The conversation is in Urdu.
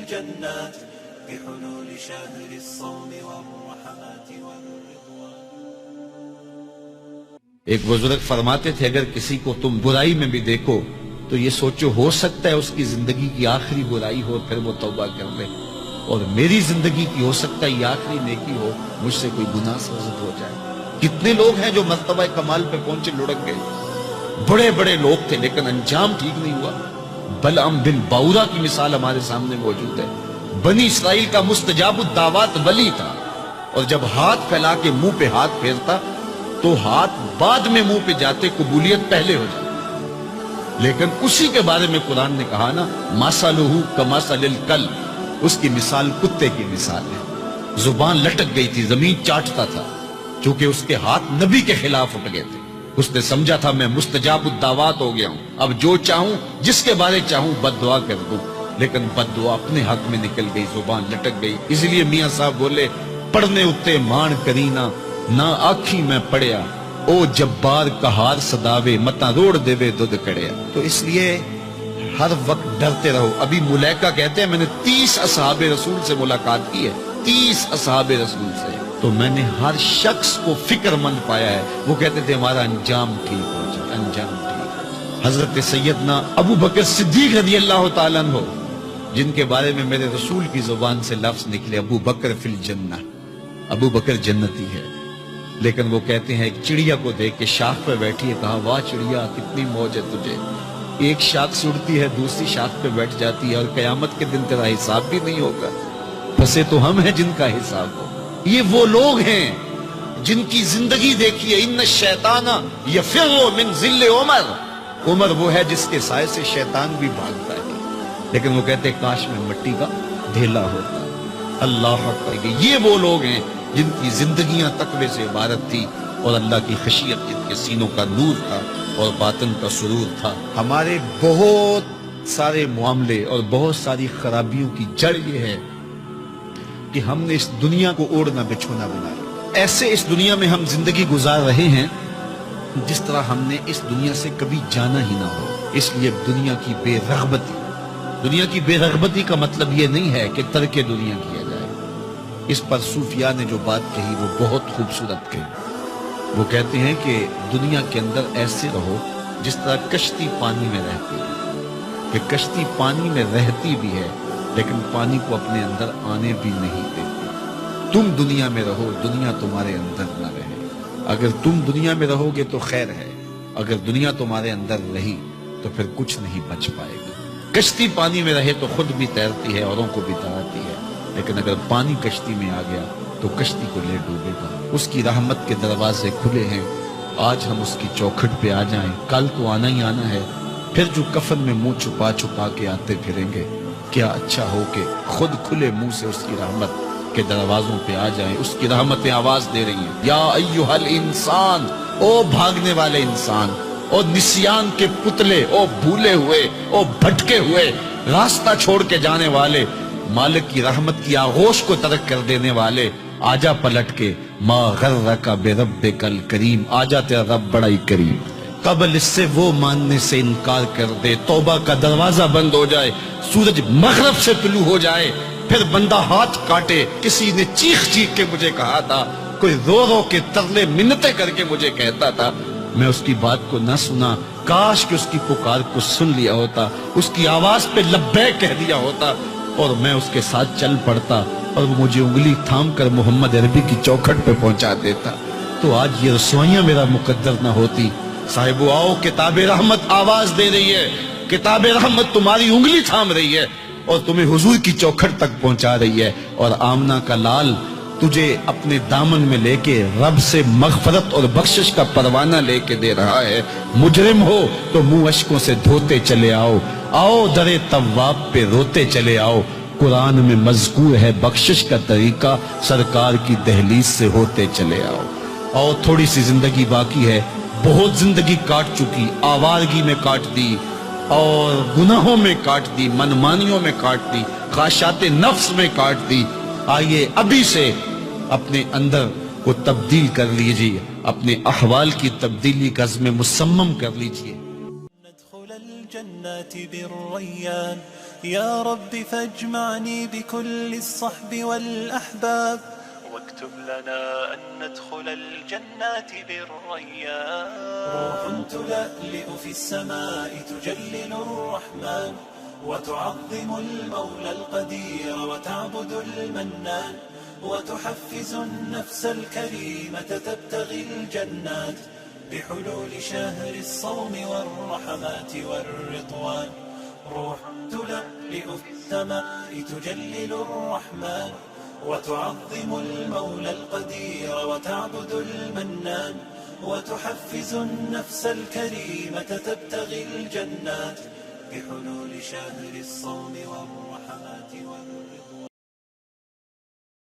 الجنات بحلول شهر الصوم والرحمات والرضوان. ایک بزرگ فرماتے تھے اگر کسی کو تم برائی میں بھی دیکھو تو یہ سوچو ہو سکتا ہے اس کی زندگی کی آخری برائی ہو پھر وہ توبہ کر لے، اور میری زندگی کی ہو سکتا ہے یہ آخری نیکی ہو، مجھ سے کوئی گناہ سرزد ہو جائے. کتنے لوگ ہیں جو مرتبہ کمال پہ پہنچے لڑک گئے، بڑے بڑے لوگ تھے لیکن انجام ٹھیک نہیں ہوا. بلعم بن باورا کی مثال ہمارے سامنے موجود ہے. بنی اسرائیل کا مستجاب الدعوات ولی تھا، اور جب ہاتھ پھیلا کے منہ پہ ہاتھ پھیرتا تو ہاتھ بعد میں منہ پہ جاتے، قبولیت پہلے ہو جاتی. لیکن اسی کے بارے میں قرآن نے کہا نا مَثَلُهُ كَمَثَلِ الْكَلْبِ، اس کی مثال کتے کی مثال ہے. زبان لٹک گئی تھی، زمین چاٹتا تھا، چونکہ اس کے ہاتھ نبی کے خلاف اٹھ گئے تھے. اس نے سمجھا تھا میں مستجاب الدعوات ہو گیا ہوں، اب جو چاہوں جس کے بارے چاہوں بد دعا کر دوں. لیکن بد دعا اپنے حق میں نکل گئی، زبان لٹک گئی. اس لیے میاں صاحب بولے پڑھنے اتے مان کرینا نہ آکھی میں پڑھیا، او جبار کہار صداوے متا روڑ دے وے دودھ کڑیا. تو اس لیے ہر وقت ڈرتے رہو. ابھی ملیکہ کہتے ہیں میں نے 30 اصحاب رسول سے ملاقات کی ہے، 30 اصحاب رسول سے، تو میں نے ہر شخص کو فکر مند پایا ہے. وہ کہتے تھے ہمارا انجام ٹھیک ہو جائے، انجام ٹھیک ہو جائے. حضرت سیدنا ابو بکر صدیق رضی اللہ تعالیٰ عنہ، جن کے بارے میں میرے رسول کی زبان سے لفظ نکلے ابو بکر فی الجنہ، ابو بکر جنتی ہے. لیکن وہ کہتے ہیں ایک چڑیا کو دیکھ کے شاخ پہ بیٹھی ہے، کہا واہ چڑیا کتنی موج ہے تجھے، ایک شاخ سے اڑتی ہے دوسری شاخ پہ بیٹھ جاتی ہے، اور قیامت کے دن تیرا حساب بھی نہیں ہوگا. پھنسے تو ہم ہیں جن کا حساب ہو. یہ وہ لوگ ہیں جن کی زندگی دیکھیے. ان الشیطان یفر من ذل عمر، عمر وہ ہے جس کے سائے سے شیطان بھی بھاگتا ہے. لیکن وہ کہتے ہیں کاش میں مٹی کا ڈھیلا ہوتا. اللہ اکبر. یہ وہ لوگ ہیں جن کی زندگیاں تقوی سے عبارت تھی، اور اللہ کی خشیت جن کے سینوں کا نور تھا اور باطن کا سرور تھا. ہمارے بہت سارے معاملے اور بہت ساری خرابیوں کی جڑ یہ ہے کہ ہم نے اس دنیا کو اوڑھنا بچھونا بنا لیا. ایسے اس دنیا میں ہم زندگی گزار رہے ہیں جس طرح ہم نے اس دنیا سے کبھی جانا ہی نہ ہو. اس لیے دنیا کی بے رغبتی، دنیا کی بے رغبتی کا مطلب یہ نہیں ہے کہ ترک دنیا کیا جائے. اس پر صوفیاء نے جو بات کہی وہ بہت خوبصورت کہی. وہ کہتے ہیں کہ دنیا کے اندر ایسے رہو جس طرح کشتی پانی میں رہتی ہے، کہ کشتی پانی میں رہتی بھی ہے لیکن پانی کو اپنے اندر آنے بھی نہیں دیتی. تم دنیا میں رہو، دنیا تمہارے اندر نہ رہے. اگر تم دنیا میں رہو گے تو خیر ہے، اگر دنیا تمہارے اندر رہی تو پھر کچھ نہیں بچ پائے گا. کشتی پانی میں رہے تو خود بھی تیرتی ہے، اوروں کو بھی تیراتی ہے، لیکن اگر پانی کشتی میں آ گیا تو کشتی کو لے ڈوبے گا. اس کی رحمت کے دروازے کھلے ہیں. آج ہم اس کی چوکھٹ پہ آ جائیں، کل تو آنا ہی آنا ہے. پھر جو کفن میں منہ چھپا چھپا کے آتے پھریں گے، کیا اچھا ہو کہ خود کھلے منہ سے اس کی رحمت کے دروازوں پہ آ جائیں. اس کی رحمتیں آواز دے رہی ہیں یا ایھا الانسان، او بھاگنے والے انسان، او نسیان کے پتلے، او بھولے ہوئے، او بھٹکے ہوئے، راستہ چھوڑ کے جانے والے، مالک کی رحمت کی آغوش کو ترک کر دینے والے، آجا پلٹ کے ما غرک بربک الکریم، آجا تیرا رب بڑا ہی کریم. قبل اس سے وہ ماننے سے انکار کر دے، توبہ کا دروازہ بند ہو جائے، سورج مغرب سے طلوع ہو جائے، پھر بندہ ہاتھ کاٹے. کسی نے چیخ چیخ کے مجھے کہا تھا، کوئی رو رو کے ترلے منتیں کر کے مجھے کہتا تھا، میں اس کی بات کو نہ سنا. کاش کہ اس کی پکار کو سن لیا ہوتا، اس کی آواز پہ لبیک کہہ دیا ہوتا، اور میں اس کے ساتھ چل پڑتا اور وہ مجھے انگلی تھام کر محمد عربی کی چوکھٹ پہ پہنچا دیتا. تو آج یہ رسوائیاں میرا مقدر نہ ہوتی. صاحبو آؤ، کتاب رحمت آواز دے رہی ہے، کتاب رحمت تمہاری انگلی تھام رہی ہے اور تمہیں حضور کی چوکھٹ تک پہنچا رہی ہے. اور آمنہ کا لال تجھے اپنے دامن میں لے کے رب سے مغفرت اور بخشش کا پروانہ لے کے دے رہا ہے. مجرم ہو تو منہ اشکوں سے دھوتے چلے آؤ، آؤ در تواب پہ روتے چلے آؤ. قرآن میں مذکور ہے بخشش کا طریقہ، سرکار کی دہلیز سے ہوتے چلے آؤ. اور تھوڑی سی زندگی باقی ہے، بہت زندگی کاٹ چکی، آوارگی میں کاٹ دی اور گناہوں میں کاٹ دی، منمانیوں میں کاٹ دی، خواہشات نفس میں کاٹ دی. آئیے ابھی سے اپنے اندر کو تبدیل کر لیجئے، اپنے احوال کی تبدیلی کا عزم مصمم کر لیجئے. ندخل الجنات بالريان يا رب فاجمعني بكل الصحب والأحباب، واكتب لنا أن ندخل الجنات بالريان. روح تلألئ في السماء تجلل الرحمن، وتعظم المولى القدير وتعبد المنان، وتحفز النفس الكريمة تبتغي الجنات بحلول شهر الصوم والرحمات والرضوان. روح تلألئ في السماء تجلل الرحمن، وتعظم المولى القدير وتعبد المنان، وتحفز النفس الكريمة تبتغي الجنات بحلول شهر الصوم والرحمات والرضوان.